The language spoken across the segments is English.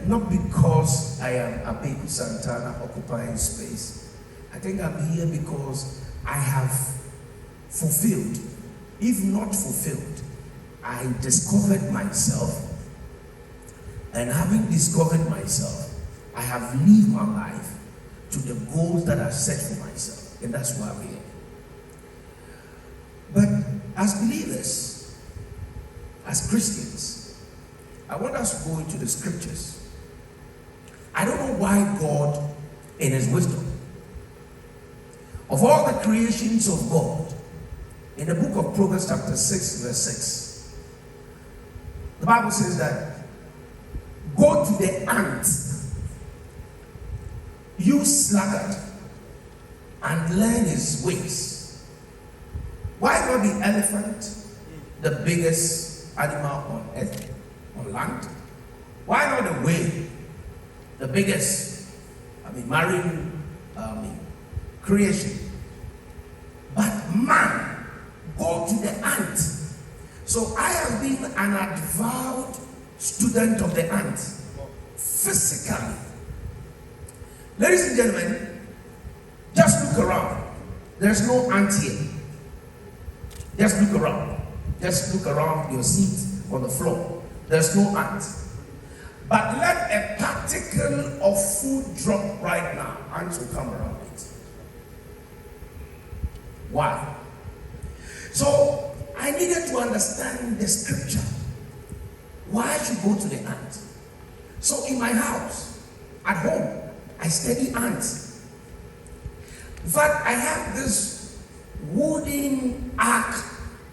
not because I am Abeiku Santana occupying space. I think I'm here because I have fulfilled. If not fulfilled, I discovered myself. And having discovered myself, I have lived my life to the goals that I've set for myself. And that's why I'm here. But as believers, as Christians, I want us to go into the scriptures. I don't know why God, in his wisdom, of all the creations of God, in the book of Proverbs chapter 6, verse 6, the Bible says that, go to the ant, you sluggard, and learn his ways. Why not the elephant, the biggest animal on earth, on land? Why not the whale, the biggest, marine creation? But man, go to the ant. So I have been an avowed student of the ant, physically. Ladies and gentlemen, just look around. There's no ant here. Just look around. Just look around your seat on the floor. There's no ant. But let a particle of food drop right now. Ants will come around it. Why? So I needed to understand the scripture. Why I should go to the ant? So in my house, at home, I study ants. In fact, I have this wooden ark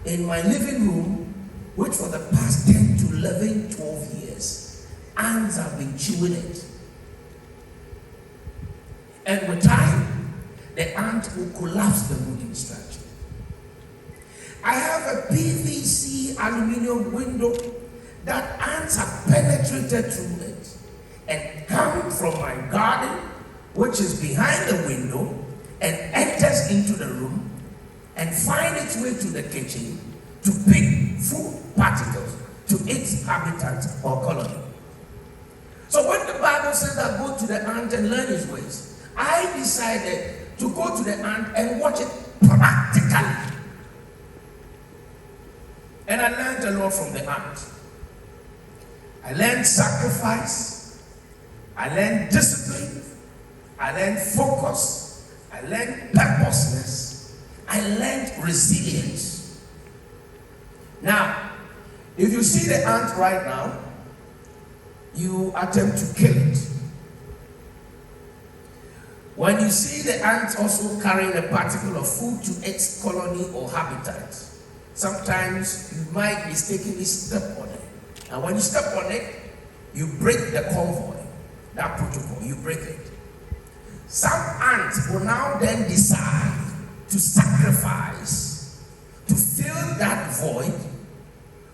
in my living room, which for the past 10 to 11, 12 years, ants have been chewing it. And with time, the ant will collapse the wooden structure. I have a PVC aluminum window that ants have penetrated through it and come from my garden, which is behind the window, and enters into the room and find its way to the kitchen to pick food particles to its habitat or colony. So when the Bible says that go to the ant and learn his ways, I decided to go to the ant and watch it practically. And I learned a lot from the ant. I learned sacrifice. I learned discipline. I learned focus. I learned purposeness. I learned resilience. Now, if you see the ant right now, you attempt to kill it. When you see the ant also carrying a particle of food to its colony or habitat, sometimes you might mistakenly step on it. And when you step on it, you break the convoy, that protocol, you break it. Some ants will now then decide to sacrifice, to fill that void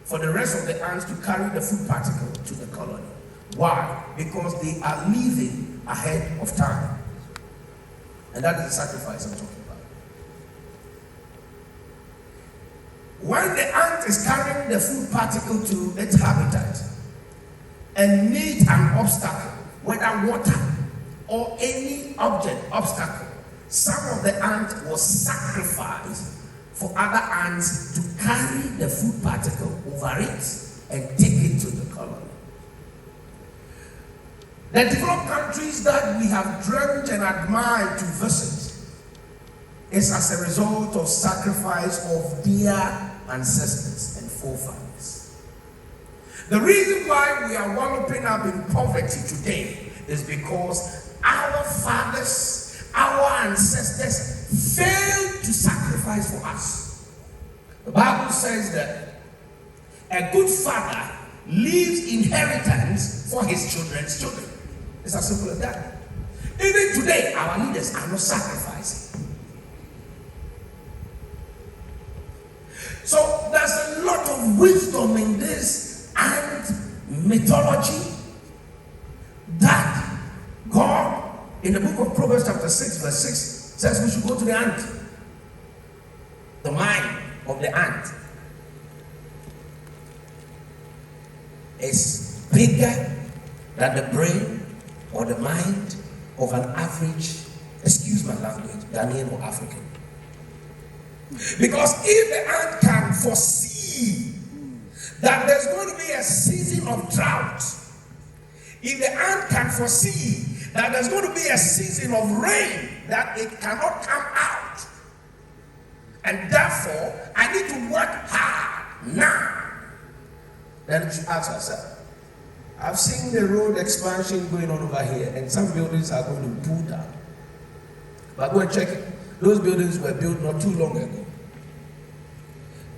for the rest of the ants to carry the food particle to the colony. Why? Because they are living ahead of time. And that is the sacrifice I'm talking about. When the ant is carrying the food particle to its habitat and meet an obstacle, whether water or any obstacle, some of the ants will sacrifice for other ants to carry the food particle over it and take it to the colony. The developed countries that we have dreamt and admired to visit is as a result of sacrifice of their ancestors and forefathers. The reason why we are wallowing up in poverty today is because our fathers, our ancestors failed to sacrifice for us. The Bible says that a good father leaves inheritance for his children's children. It's as simple as that. Even today, our leaders are not sacrificing. So there's a lot of wisdom in this ant mythology that God, in the book of Proverbs chapter 6, verse 6, says we should go to the ant. The mind of the ant is bigger than the brain or the mind of an average, excuse my language, Ghanaian or African. Because if the ant can foresee that there's going to be a season of drought, if the ant can foresee that there's going to be a season of rain, that it cannot come out, and therefore I need to work hard now, then we should ask ourselves. I've seen the road expansion going on over here, and some buildings are going to pull down. But go and check it. Those buildings were built not too long ago.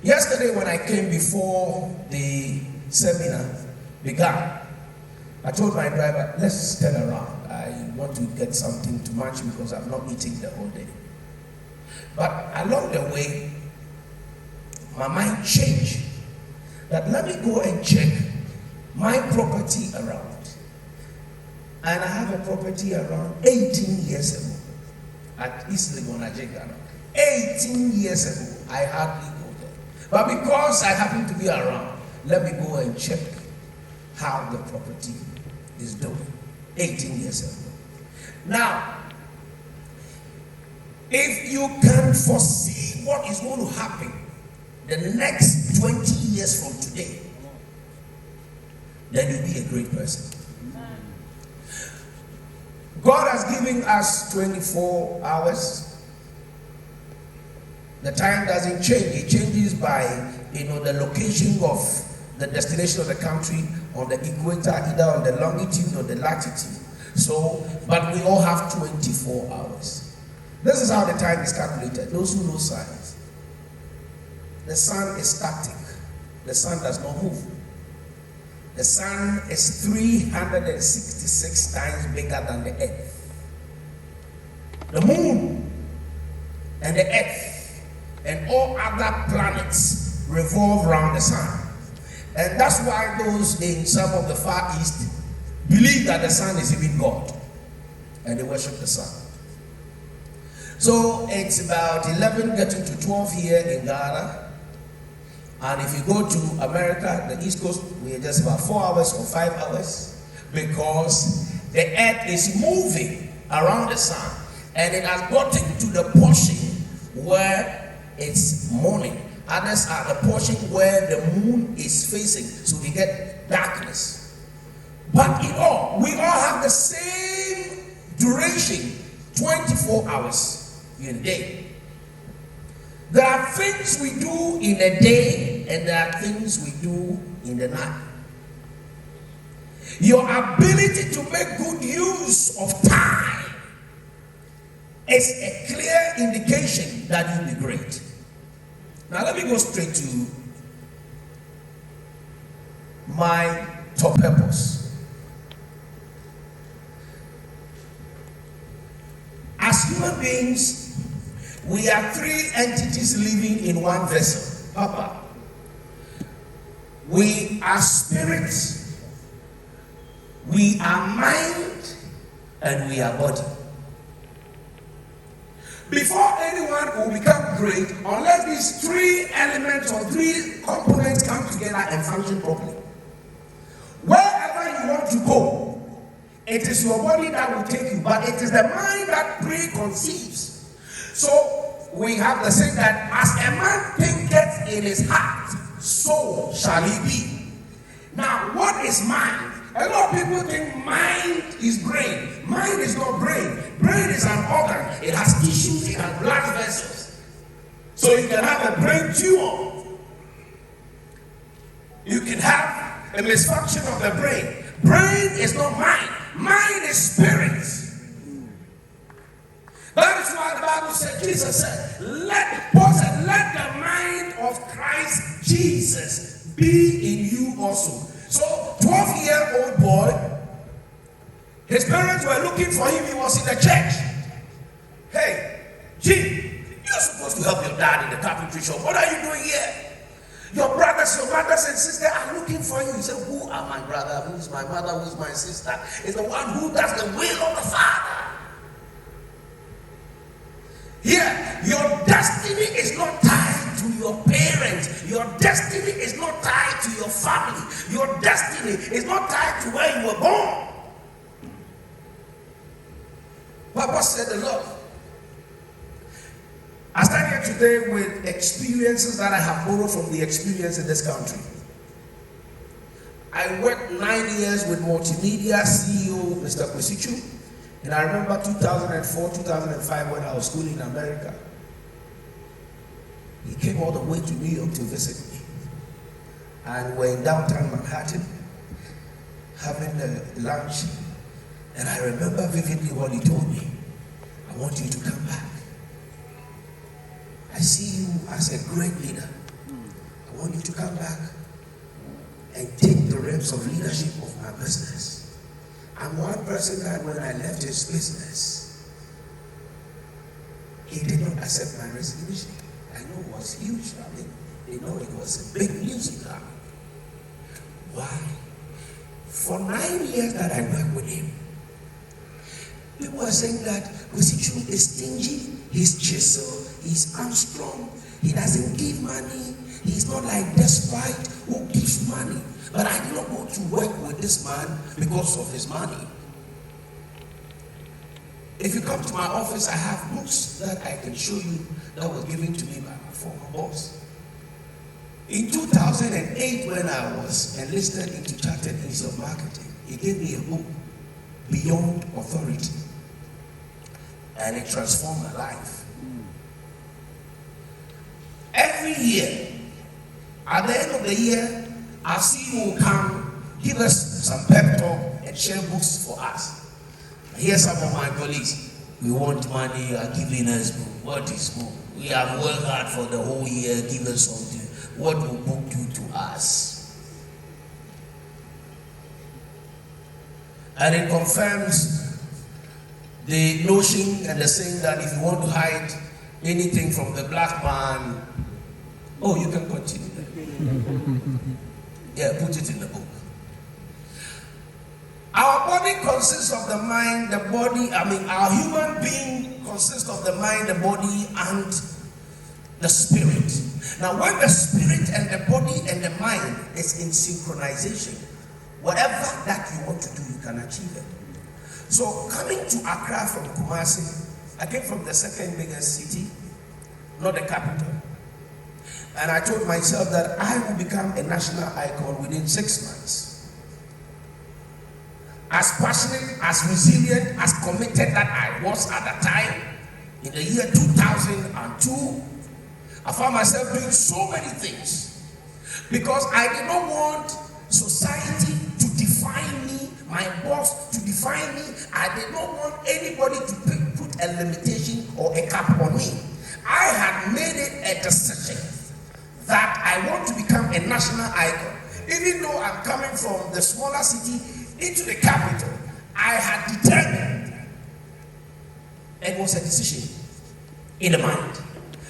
Yesterday, when I came before the seminar began, I told my driver, let's turn around. I want to get something to munch because I've not eaten the whole day. But along the way, my mind changed. That let me go and check my property around. And I have a property around 18 years ago at East Bygone, Ghana. 18 years ago, I hardly go there. But because I happen to be around, let me go and check how the property is doing. 18 years ago. Now, if you can foresee what is going to happen the next 20 years from today, then you'll be a great person. God has given us 24 hours. The time doesn't change. It changes by, the location of the destination of the country on the equator, either on the longitude or the latitude. So, but we all have 24 hours. This is how the time is calculated. Those who know science. The sun is static. The sun does not move. The sun is 366 times bigger than the earth. The moon and the earth and all other planets revolve around the sun. And that's why those in some of the Far East believe that the sun is even God. And they worship the sun. So it's about 11 getting to 12 here in Ghana. And if you go to America, the East Coast, we are just about 4 hours or 5 hours, because the earth is moving around the sun, and it has gotten to the portion where it's morning. Others are the portion where the moon is facing, so we get darkness. But in all, we all have the same duration, 24 hours in a day. There are things we do in a day, and there are things we do in the night. Your ability to make good use of time is a clear indication that you'll be great. Now let me go straight to my top purpose. As human beings, we are three entities living in one vessel. Papa. We are spirit, we are mind, and we are body. Before anyone will become great, unless these three elements or three components come together and function properly. Wherever you want to go, it is your body that will take you, but it is the mind that preconceives. So we have the saying that as a man thinketh in his heart, so shall he be. Now, what is mind? A lot of people think mind is brain. Mind is not brain. Brain is an organ. It has tissues, it has blood vessels. So you can have a brain tumor. You can have a misfunction of the brain. Brain is not mind. Mind is spirit. That is why the Bible said, Jesus said, let the mind of Christ Jesus be in you also. So, 12-year-old boy, his parents were looking for him. He was in the church. Hey, Jim, you're supposed to help your dad in the carpentry shop. What are you doing here? Your brothers and sisters are looking for you. He said, who are my brother? Who is my mother? Who is my sister? It's the one who does the will of the Father. Here, your destiny is not tied to your parents. Your destiny is not tied to your family. Your destiny is not tied to where you were born. Papa said a lot. I stand here today with experiences that I have borrowed from the experience in this country. I worked 9 years with multimedia CEO Mr. Kwesichu, and I remember 2004, 2005 when I was schooling in America. He came all the way to New York to visit me, and we're in downtown Manhattan having a lunch, and I remember vividly what he told me. I want you to come back. I see you as a great leader. I want you to come back and take the reins of leadership of my business. I'm one person that when I left his business, he did not accept my resignation. I know it was huge. I mean, you know, it was a big news in Ghana. Why? For 9 years that I worked with him, people are saying that Kwesichu is stingy, he's chisel, he's unstrong, he doesn't give money, he's not like Despite who gives money. But I did not go to work with this man because of his money. If you come to my office, I have books that I can show you that were given to me by my former boss. In 2008, when I was enlisted into Chartered Institute of Marketing, he gave me a book, Beyond Authority, and it transformed my life. Every year, at the end of the year, our CEO will come, give us some pep talk and share books for us. Here some of my colleagues, we want money, you are giving us book. What is book? We have worked hard for the whole year, give us something. What will book do to us? And it confirms the notion and the saying that if you want to hide anything from the black man, oh, you can continue. Yeah, put it in the book. Our body consists of the mind, the body, our human being consists of the mind, the body, and the spirit. Now, when the spirit and the body and the mind is in synchronization, whatever that you want to do, you can achieve it. So, coming to Accra from Kumasi, I came from the second biggest city, not the capital. And I told myself that I will become a national icon within 6 months. As passionate, as resilient, as committed that I was at the time, in the year 2002, I found myself doing so many things because I did not want society to define me, my boss to define me. I did not want anybody to put a limitation or a cap on me. I had made it a decision that I want to become a national icon. Even though I'm coming from the smaller city into the capital, I had determined. It was a decision in the mind.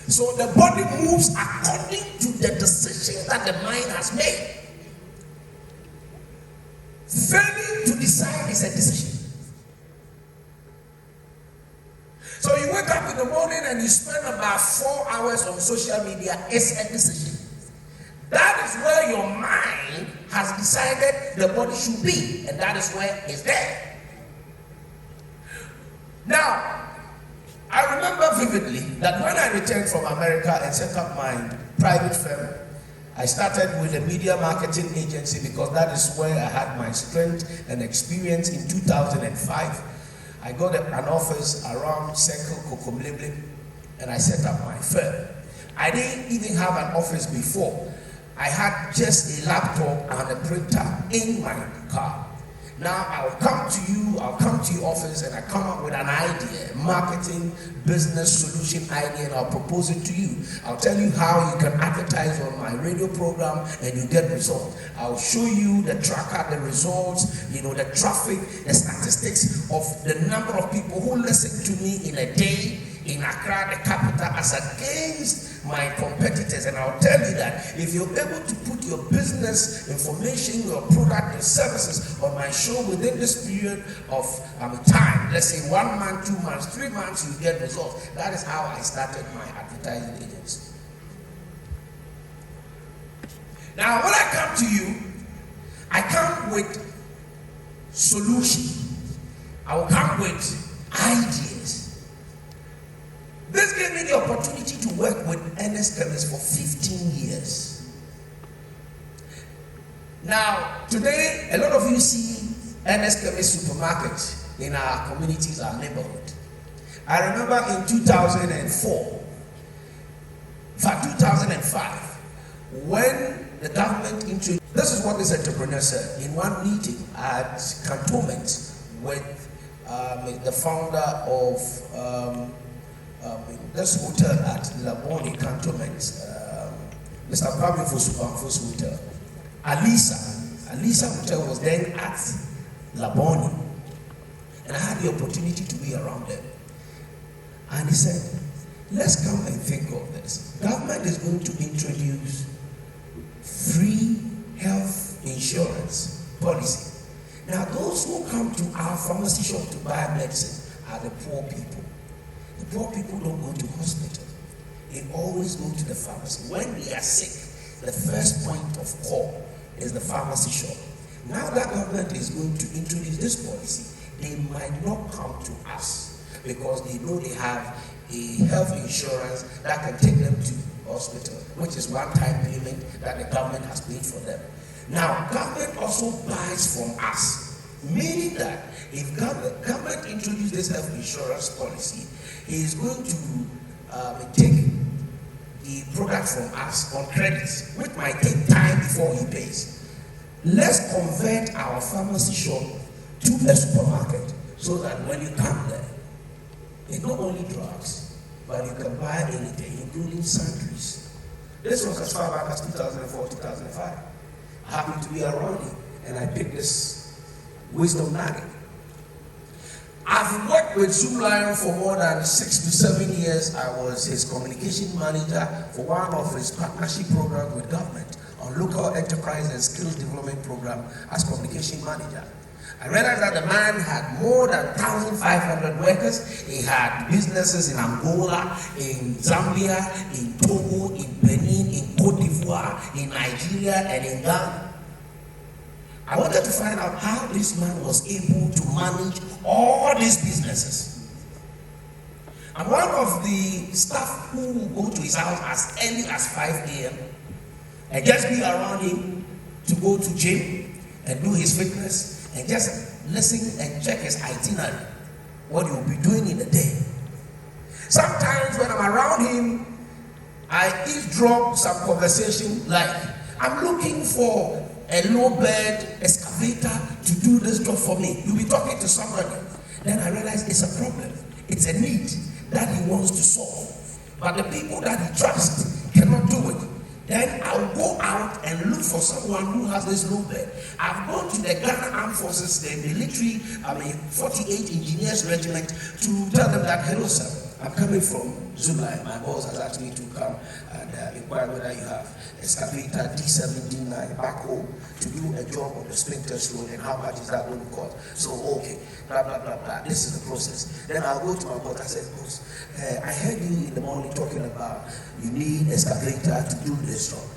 So the body moves according to the decision that the mind has made. Failing to decide is a decision. So you wake up in the morning and you spend about 4 hours on social media. It's a decision. That is where your mind has decided the body should be, and that is where it's there. Now, I remember vividly that when I returned from America and set up my private firm, I started with a media marketing agency because that is where I had my strength and experience. In 2005, I got an office around Circle Kokomleble, and I set up my firm. I didn't even have an office before. I had just a laptop and a printer in my car. Now I'll come to your office and I come up with an idea, marketing, business solution idea, and I'll propose it to you. I'll tell you how you can advertise on my radio program and you get results. I'll show you the tracker, the results, the traffic, the statistics of the number of people who listen to me in a day in Accra, the capital, as against my competitors. And I'll tell you that if you're able to put your business information, your product, your services on my show within this period of time, let's say 1 month, 2 months, 3 months, you get results. That is how I started my advertising agency. Now, when I come to you, I come with solution. I will come with idea. earnest chemist for 15 years. Now, today, a lot of you see earnest chemist supermarkets in our communities, our neighborhood. I remember in 2004, in fact 2005, when the government introduced, this is what this entrepreneur said in one meeting at Cantonment with the founder of this hotel at Bygone Cantonment, Mr. Kwame Fosu's hotel. Alisa Hotel was then at Bygone, and I had the opportunity to be around them. And he said, let's come and think of this. Government is going to introduce free health insurance policy. Now, those who come to our pharmacy shop to buy medicine are the poor people. The poor people don't go to hospital. They always go to the pharmacy. When they are sick, the first point of call is the pharmacy shop. Now that government is going to introduce this policy, they might not come to us because they know they have a health insurance that can take them to hospital, which is one-time payment that the government has paid for them. Now, government also buys from us, meaning that if government introduces this health insurance policy, he is going to take the product from us on credits, which might take time before he pays. Let's convert our pharmacy shop to a supermarket so that when you come there, it's not only drugs, but you can buy anything, including sundries. This was as far back as 2004, 2005. I happened to be around it, and I picked this wisdom nugget. I've worked with Zoom Lion for more than 6 to 7 years. I was his communication manager for one of his partnership programs with government on local enterprise and skills development program as communication manager. I realized that the man had more than 1,500 workers. He had businesses in Angola, in Zambia, in Togo, in Benin, in Cote d'Ivoire, in Nigeria, and in Ghana. I wanted to find out how this man was able to manage all these businesses. I'm one of the staff who will go to his house as early as 5 a.m. and just be around him to go to gym and do his fitness and just listen and check his itinerary, what he will be doing in the day. Sometimes when I'm around him, I eavesdrop some conversation like, I'm looking for a low-bed excavator to do this job for me. You'll be talking to somebody. Then I realize it's a problem. It's a need that he wants to solve. But the people that he trusts cannot do it. Then I'll go out and look for someone who has this low bed. I've gone to the Ghana Armed Forces, the military, 48 Engineers Regiment, to tell them that, hello sir, I'm coming from Zulai. My boss has asked me to come and inquire whether you have excavator D7, D9 back home to do a job on the Sprinters Road, and how much is that going to cost? So, okay, blah, blah, blah, blah. This is the process. Then I'll go to my boss. I said, boss, I heard you in the morning talking about you need excavator to do this job.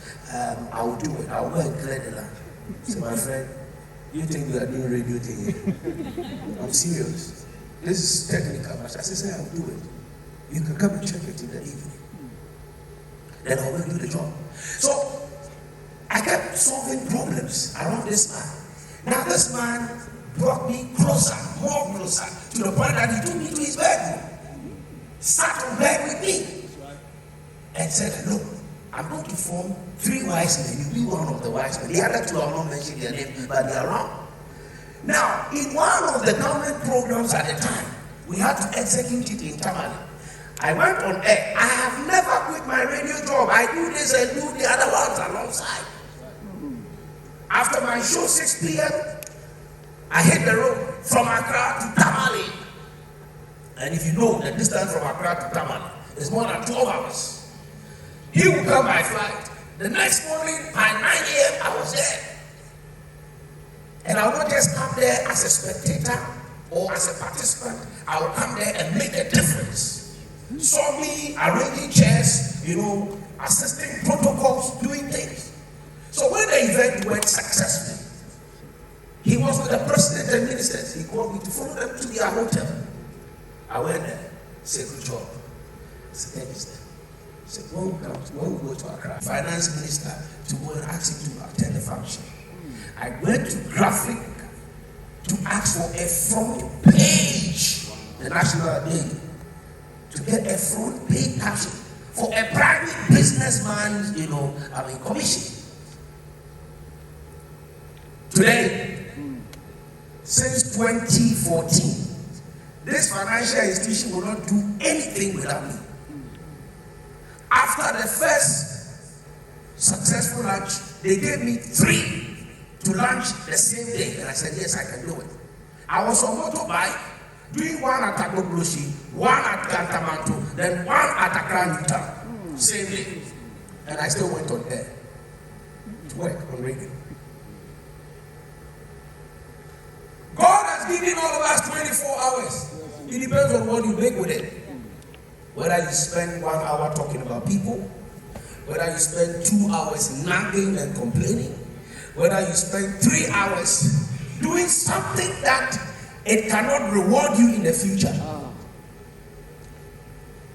I will do it. I will go and clear the land. So, my friend, you think we are doing radio thing here? I'm serious. This is technical. I said, I'll do it. You can come and check it in the evening. Then I will do the job. So I kept solving problems around this man. Now this man brought me closer, more closer, to the point that he took me to his bedroom, sat on bed with me, and said, look, I'm going to form 3 wise men. You be one of the wise men. The other 2 I will not mention their name, but they are wrong. Now, in one of the government programs at the time, we had to execute it in Tamale. I went on air. I have never quit my radio job. I do this and do the other ones alongside. After my show, 6 p.m., I hit the road from Accra to Tamale. And if you know the distance from Accra to Tamale, it's more than 12 hours. He would come by flight. The next morning, by 9 a.m., I was there. And I will not just come there as a spectator or as a participant. I will come there and make a difference. Saw me arranging chairs, assisting protocols, doing things. So when the event went successfully, he was with the president and ministers. He called me to follow them to their hotel. I went there, said, good job. I said, thank you, sir. said, when we go to Accra, finance minister to go and ask him to attend the function. I went to graphic to ask for a front page, the National Day, to get a front page caption for a private businessman, commission. Today, since 2014, this financial institution will not do anything without me. After the first successful launch, they gave me 3 to launch the same day, and I said, yes, I can do it. I was on motorbike, doing one at Agbogblosi, one at Gantamanto, then one at Accra Newtown, same day. And I still went on air to work on radio. God has given all of us 24 hours. It depends on what you make with it. Whether you spend 1 hour talking about people, whether you spend 2 hours nagging and complaining, whether you spend 3 hours doing something that it cannot reward you in the future.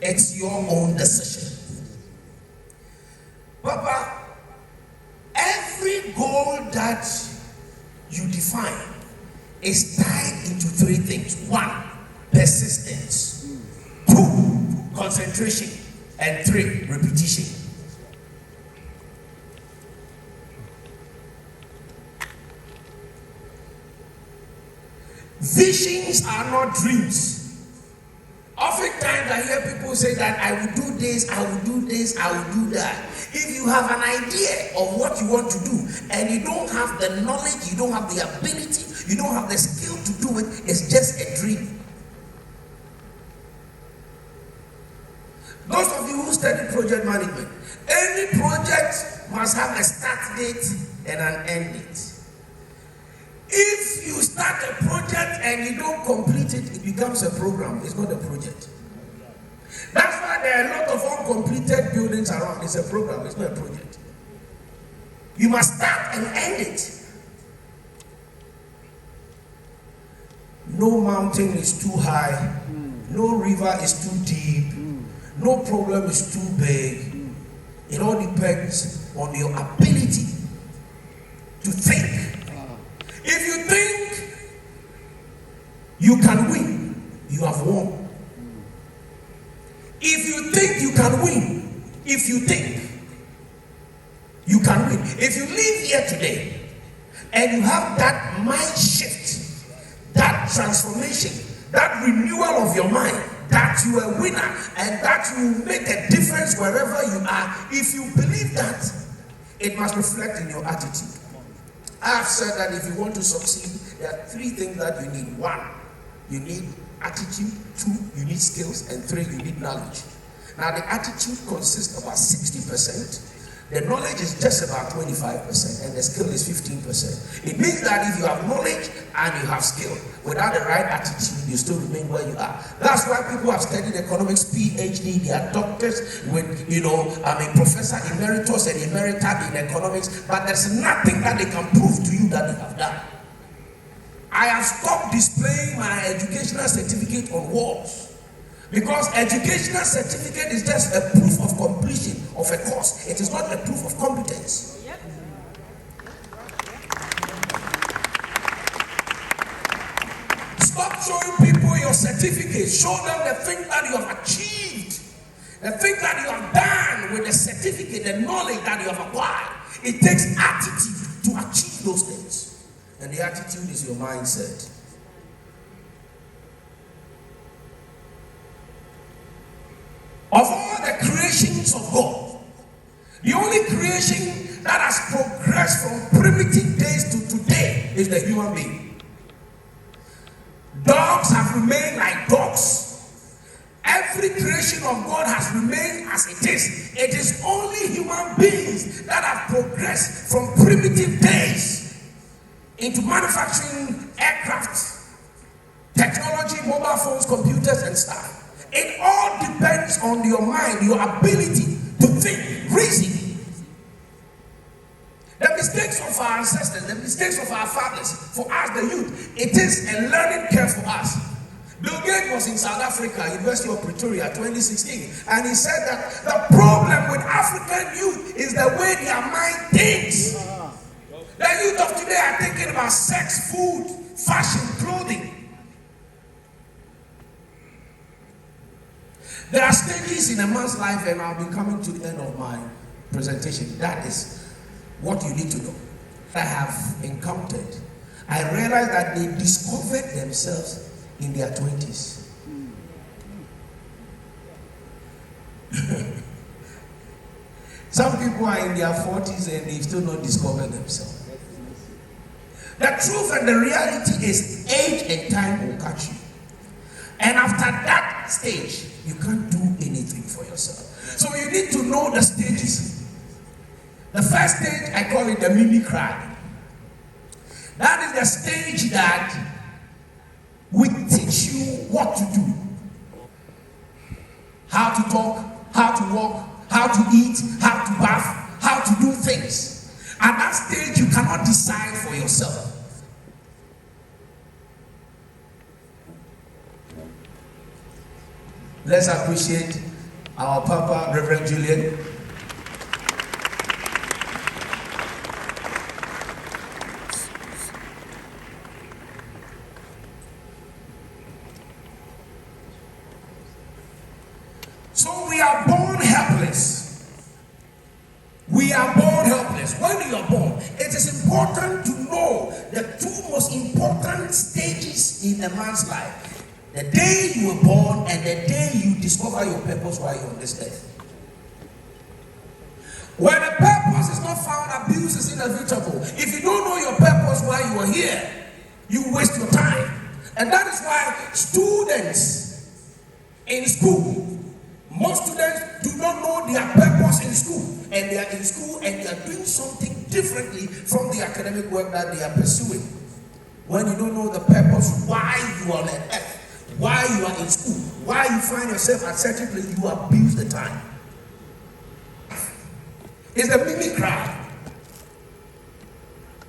It's your own decision. Papa, every goal that you define is tied into 3 things. 1, persistence. 2, concentration. And 3, repetition. Visions are not dreams. Oftentimes I hear people say that I will do this, I will do this, I will do that. If you have an idea of what you want to do and you don't have the knowledge, you don't have the ability, you don't have the skill to do it, it's just a dream. Those of you who study project management, any project must have a start date and an end date. If you start a project and you don't complete it, it becomes a program. It's not a project. That's why there are a lot of uncompleted buildings around. It's a program. It's not a project. You must start and end it. No mountain is too high. No river is too deep. No problem is too big. It all depends on your ability to think. If you think you can win, you have won. If you think you can win, if you think you can win, if you live here today and you have that mind shift, that transformation, that renewal of your mind, that you are a winner and that you will make a difference wherever you are, if you believe that, it must reflect in your attitude. I have said that if you want to succeed, there are 3 things that you need. 1, you need attitude. 2, you need skills. And 3, you need knowledge. Now, the attitude consists of about 60%. The knowledge is just about 25%, and the skill is 15%. It means that if you have knowledge and you have skill, without the right attitude, you still remain where you are. That's why people have studied economics, PhD, they are doctors with, professor emeritus and emerita in economics, but there's nothing that they can prove to you that they have done. I have stopped displaying my educational certificate on walls. Because educational certificate is just a proof of completion of a course. It is not a proof of competence. Yep. Stop showing people your certificate. Show them the thing that you have achieved. The thing that you have done with the certificate, the knowledge that you have acquired. It takes attitude to achieve those things. And the attitude is your mindset. Of all the creations of God, the only creation that has progressed from primitive days to today is the human being. Dogs have remained like dogs. Every creation of God has remained as it is. It is only human beings that have progressed from primitive days into manufacturing aircraft, technology, mobile phones, computers, and stuff. It all depends on your mind, your ability to think, reason. The mistakes of our ancestors, the mistakes of our fathers, for us the youth, it is a learning curve for us. Bill Gates was in South Africa, University of Pretoria, 2016, and he said that the problem with African youth is the way their mind thinks. The youth of today are thinking about sex, food, fashion, clothing. There are stages in a man's life, and I'll be coming to the end of my presentation. That is what you need to know. I have encountered. I realized that they discovered themselves in their 20s. Some people are in their 40s and they've still not discovered themselves. The truth and the reality is age and time will catch you. And after that stage, you can't do anything for yourself. So you need to know the stages. The first stage, I call it the mimi cry. That is the stage that we teach you what to do. How to talk, how to walk, how to eat, how to bath, how to do things. At that stage, you cannot decide for yourself. Let's appreciate our Papa, Reverend Julian. So we are born helpless. We are born helpless. When you are born, it is important to know the two most important stages in a man's life. The day you were born and the day you discover your purpose while you're on this earth. When the purpose is not found, abuse is inevitable. If you don't know your purpose while you are here, you waste your time. And that is why students in school, most students do not know their purpose in school. And they are in school and they are doing something differently from the academic work that they are pursuing. When you don't know the purpose, why you are on earth, why you are in school, why you find yourself at certain place, you abuse the time. It's the mimic cry.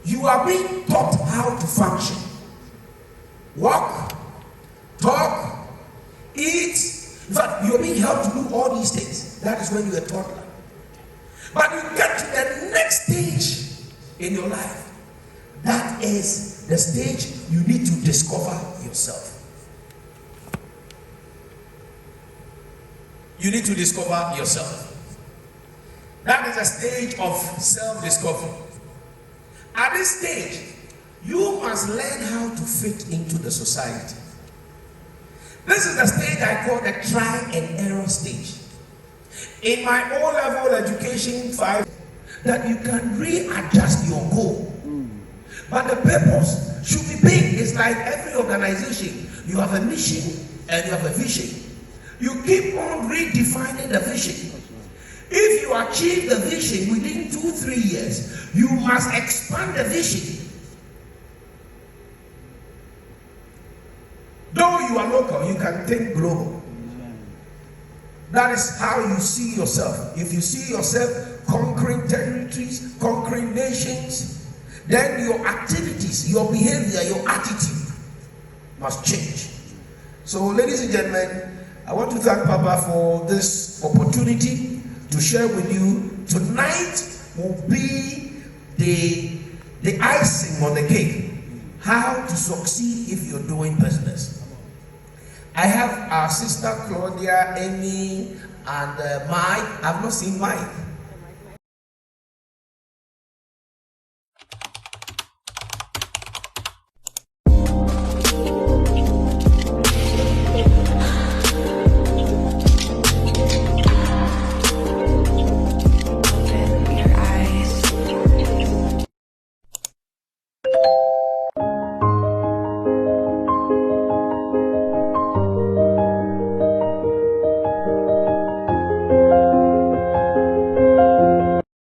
You are being taught how to function. Walk, talk, eat. In fact, you're being helped to do all these things. That is when you're a toddler. But you get to the next stage in your life. That is the stage you need to discover yourself. You need to discover yourself. That is a stage of self-discovery. At this stage, you must learn how to fit into the society. This is the stage I call the try and error stage. In my O-level education 5, that you can readjust your goal. But the purpose should be big. It's like every organization. You have a mission and you have a vision. You keep on redefining the vision. If you achieve the vision within 2-3 years, you must expand the vision. Though you are local, you can think global. That is how you see yourself. If you see yourself conquering territories, conquering nations, then your activities, your behavior, your attitude must change. So, ladies and gentlemen, I want to thank Papa for this opportunity to share with you. Tonight will be the icing on the cake. How to succeed if you're doing business. I have our sister Claudia, Amy, and Mike. I've not seen Mike. Open your eyes.